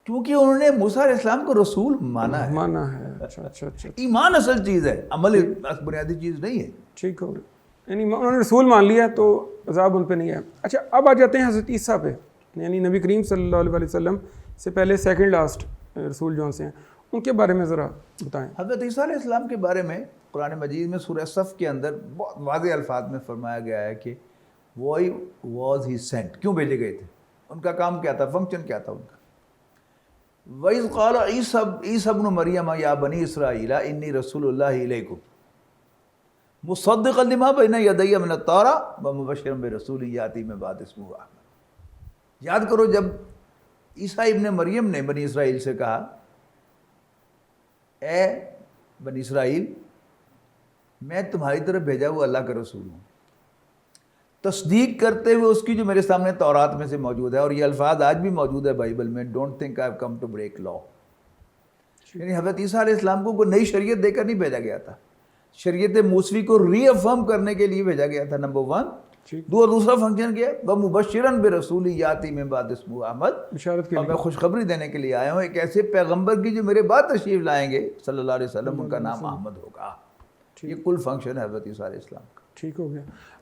کیونکہ انہوں نے موسیٰ علیہ السلام کو رسول مانا ہے. مانا ہے. اچھا اچھا اچھا ایمان اصل چیز ہے، عمل بنیادی چیز نہیں ہے. ٹھیک ہو گیا، یعنی انہوں نے رسول مان لیا تو عذاب ان پہ نہیں ہے. اچھا اب آ جاتے ہیں حضرت عیسیٰ پہ، یعنی نبی کریم صلی اللہ علیہ وسلم سے پہلے سیکنڈ لاسٹ رسول جو سے ہیں، ان کے بارے میں ذرا بتائیں. حضرت عیسیٰ علیہ السلام کے بارے میں قرآن مجید میں سورہ صف کے اندر بہت واضح الفاظ میں فرمایا گیا ہے کہ وائی واز ہی سینٹ، کیوں بھیجے گئے تھے، ان کا کام کیا تھا، فنکشن کیا تھا ان کا. وَإِذْ قَالَ عِيسَى ابْنُ مَرْيَمَ يَا بَنِي إِسْرَائِيلَ إِنِّي رَسُولُ اللَّهِ إِلَيْكُمْ مُصَدِّقًا لِمَا بَيْنَ يَدَيَّ مِنَ التَّوْرَاةِ وَمُبَشِّرًا بِرَسُولٍ يَأْتِي مِن بَعْدِي اسْمُهُ أَحْمَدُ. یاد کرو جب عیسیٰ ابن مریم نے بنی اسرائیل سے کہا، اے بنی اسرائیل میں تمہاری طرف بھیجا ہوا اللہ کا رسول ہوں، تصدیق کرتے ہوئے اس کی جو میرے سامنے تورات میں سے موجود ہے، اور یہ الفاظ آج بھی موجود ہے بائبل میں، don't think I have come to break law. یعنی حضرت عیسیٰ علیہ السلام کو کوئی نئی شریعت دے کر نہیں بھیجا گیا تھا، شریعت موسوی کو ری افرم کرنے کے لیے بھیجا گیا تھا، نمبر 1. دوسرا فنکشن کیا، وَمُبَشِّرًا بِرَسُولٍ يَأْتِي مِن بَعْدِي اسْمُهُ أَحْمَدُ، بشارت کے اور لیے. میں خوشخبری دینے کے لیے آیا ہوں ایک ایسے پیغمبر کی جو میرے بعد تشریف لائیں گے صلی اللہ علیہ وسلم، ان کا نام احمد ہوگا. یہ کل فنکشن ہے حضرت عیسیٰ علیہ السلام کا. ٹھیک ہو گیا.